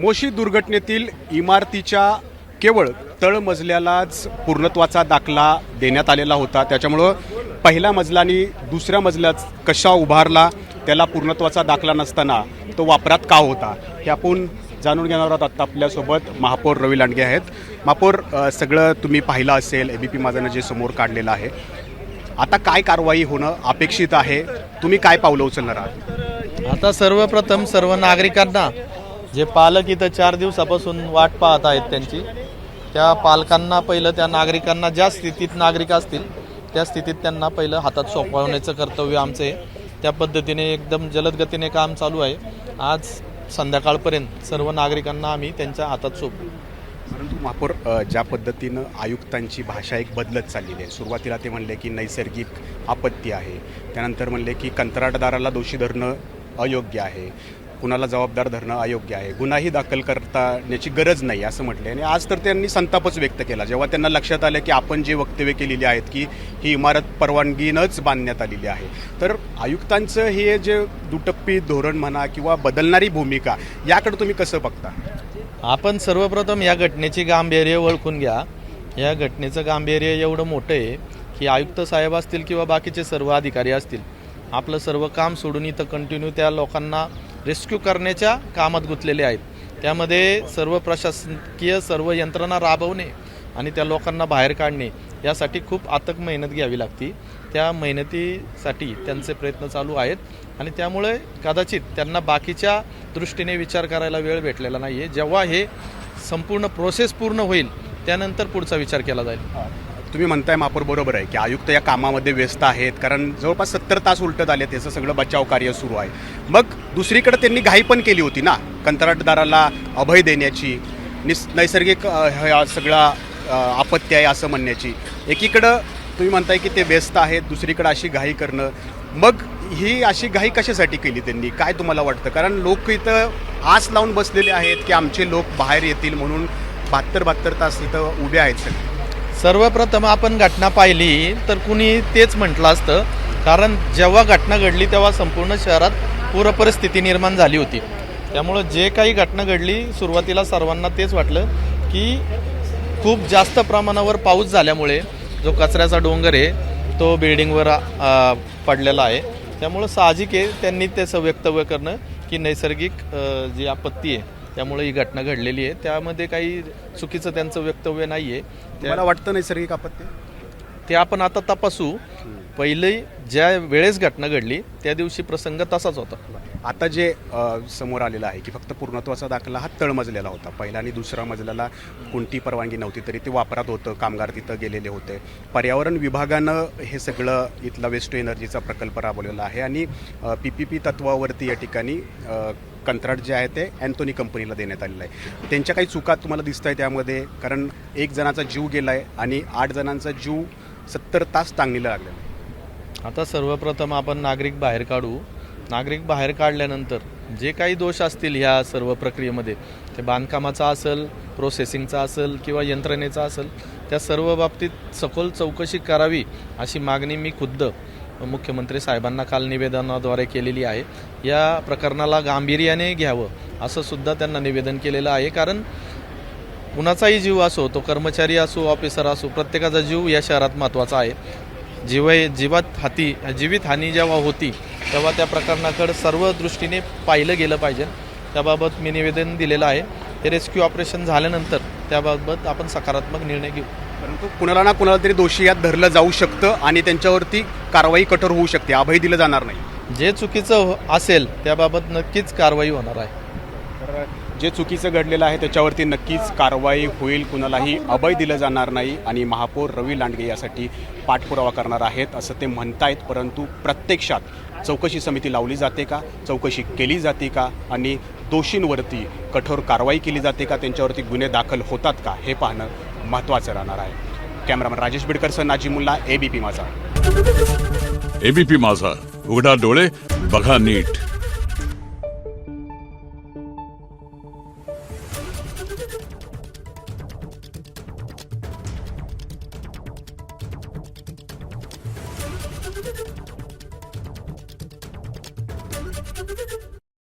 मोशी दुर्घटनेतील इमारतीच्या केवळ तळमजल्यालाच पूर्णत्वाचा दाखला देण्यात आलेला होता। त्याच्यामुळं पहिला मजला आणि दुसऱ्या मजल्यात कशा उभारला त्याला पूर्णत्वाचा दाखला नसताना तो वापरात का होता हे आपण जाणून घेणार आहोत। आता आपल्यासोबत महापौर रवी लांडगे आहेत। महापौर, सगळं तुम्ही पाहिलं असेल, एबीपी माझानं जे समोर काढलेलं आहे, आता काय कारवाई होणं अपेक्षित आहे? तुम्ही काय पावलं उचलणार आहात? आता सर्वप्रथम सर्व नागरिकांना, जे पालक इथं 4 दिवसापासून वाट पाहत आहेत त्यांची, त्या पालकांना पहिलं, त्या नागरिकांना ज्या स्थितीत नागरिक असतील त्या स्थितीत त्यांना पहिलं हातात सोपवण्याचं कर्तव्य आमचं आहे। त्या पद्धतीने एकदम जलद गतीने काम चालू आहे। आज संध्याकाळपर्यंत सर्व नागरिकांना आम्ही त्यांच्या हातात सोपवू। परंतु महापौर, ज्या पद्धतीनं आयुक्तांची भाषा एक बदलत चाललेली आहे, सुरुवातीला ते म्हणले की नैसर्गिक आपत्ती आहे, त्यानंतर म्हणले की कंत्राटदाराला दोषी धरणं अयोग्य आहे, कुणाला जबाबदार धरणं अयोग्य आहे, गुन्हाही दाखल करण्याची गरज नाही असं म्हटले। आणि आज तर त्यांनी संतापच व्यक्त केला जेव्हा त्यांना लक्षात आलं की आपण जे वक्तव्य केलेली आहेत की ही इमारत परवानगीनंच बांधण्यात आलेली आहे। तर आयुक्तांचं हे जे दुटप्पी धोरण म्हणा किंवा बदलणारी भूमिका, याकडे तुम्ही कसं बघता? आपण सर्वप्रथम या घटनेची गांभीर्य ओळखून घ्या। या घटनेचं गांभीर्य एवढं मोठं आहे की आयुक्त साहेब असतील किंवा बाकीचे सर्व अधिकारी असतील, आपलं सर्व काम सोडून इथं कंटिन्यू त्या लोकांना रेस्क्यू करण्याच्या कामात गुंतलेले आहेत। त्यामध्ये सर्व प्रशासकीय सर्व यंत्रणा राबवणे आणि त्या लोकांना बाहेर काढणे यासाठी खूप अथक मेहनत घ्यावी लागते। त्या मेहनतीसाठी त्यांचे प्रयत्न चालू आहेत आणि त्यामुळे कदाचित त्यांना बाकीच्या दृष्टीने विचार करायला वेळ भेटलेला नाही आहे। जेव्हा हे संपूर्ण प्रोसेस पूर्ण होईल त्यानंतर पुढचा विचार केला जाईल। तुम्ही म्हणताय महापौर, बरोबर आहे की आयुक्त या कामामध्ये व्यस्त आहेत, कारण जवळपास 70 तास उलटत आले, त्याचं सगळं बचाव कार्य सुरू आहे। मग दुसरीकडे त्यांनी घाई पण केली होती ना कंत्राटदाराला अभय देण्याची, नैसर्गिक सगळा आपत्ती आहे असं म्हणण्याची। एकीकडं तुम्ही म्हणताय की ते व्यस्त आहेत, दुसरीकडे अशी घाई करणं, मग ही अशी घाई कशासाठी केली त्यांनी, काय तुम्हाला वाटतं? कारण लोक इथं आस लावून बसलेले आहेत की आमचे लोक बाहेर येतील म्हणून 72 तास इथं उभे आहेत सगळे। सर्वप्रथम आपण घटना पाहिली तर कुणी तेच म्हटलं असतं, कारण जेव्हा घटना घडली तेव्हा संपूर्ण शहरात पूर परिस्थिती निर्माण झाली होती। त्यामुळं जे काही घटना घडली सुरुवातीला सर्वांना तेच वाटलं की खूप जास्त प्रमाणावर पाऊस झाल्यामुळे जो कचऱ्याचा डोंगर आहे तो बिल्डिंगवर पडलेला आहे। त्यामुळं साहजिक आहे त्यांनी त्याचं वक्तव्य करणं की नैसर्गिक जी आपत्ती आहे त्यामुळे ही घटना घडलेली आहे, त्यामध्ये काही चुकीचं त्यांचं वक्तव्य नाही आहे। मला वाटतं नैसर्गिक आपत्ती ते आपण आता तपासू। पहिले ज्या वेळेस घटना घडली त्या दिवशी प्रसंग तसाच होता। आता जे समोर आलेलं आहे की फक्त पूर्णत्वाचा दाखला हा तळमजलेला होता, पहिला आणि दुसऱ्या मजल्याला कोणती परवानगी नव्हती तरी ते वापरात होतं, कामगार तिथं गेलेले होते। पर्यावरण विभागानं हे सगळं इथला वेस्ट टू एनर्जीचा प्रकल्प राबवलेला आहे आणि PPP तत्वावरती या ठिकाणी कंत्राट जे आहे ते अँथोनी कंपनीला देण्यात आलेलं आहे। त्यांच्या काही चुका तुम्हाला दिसत आहे त्यामध्ये? कारण 1 जणाचा जीव गेला आहे आणि 8 जणांचा जीव 70 तास टांगणीला लागलेला आहे। आता सर्वप्रथम आपण नागरिक बाहेर काढू। नागरिक बाहेर काढल्यानंतर जे काही दोष असतील ह्या सर्व प्रक्रियेमध्ये, ते बांधकामाचा असेल, प्रोसेसिंगचा असेल किंवा यंत्रणेचा असेल, त्या सर्व बाबतीत सखोल चौकशी करावी अशी मागणी मी खुद्द मुख्यमंत्री साहेबांना काल निवेदनाद्वारे केलेली आहे। या प्रकरणाला गांभीर्याने घ्यावं असं सुद्धा त्यांना निवेदन केलेलं आहे। कारण कुणाचाही जीव असो, तो कर्मचारी असो, ऑफिसर असो, प्रत्येकाचा जीव या शहरात महत्त्वाचा आहे। जीवित हानी जेव्हा होती तेव्हा त्या प्रकरणाकडे सर्व दृष्टीने पाहिलं गेलं पाहिजे। त्याबाबत मी निवेदन दिलेलं आहे। हे रेस्क्यू ऑपरेशन झाल्यानंतर त्याबाबत आपण सकारात्मक निर्णय घेऊ। परंतु कुणाला ना कुणाला तरी दोषी यात धरलं जाऊ शकतं आणि त्यांच्यावरती कारवाई कठोर होऊ शकते, अभय दिलं जाणार नाही। जे चुकीचं असेल त्याबाबत नक्कीच कारवाई होणार आहे। तर जे चुकीचं घडलेलं आहे त्याच्यावरती नक्कीच कारवाई होईल, कुणालाही अभय दिलं जाणार नाही आणि महापौर रवी लांडगे यासाठी पाठपुरावा करणार आहेत असं ते म्हणतायत। परंतु प्रत्यक्षात चौकशी समिती लावली जाते का, चौकशी केली जाते का आणि दोषींवरती कठोर कारवाई केली जाते का, त्यांच्यावरती गुन्हे दाखल होतात का, हे पाहणं महत्त्वाचं राहणार आहे। कॅमेरामन राजेश बिडकरसह नाजिमुल्ला, ABP माझा। ABP माझा, उघडा डोळे बघा नीट।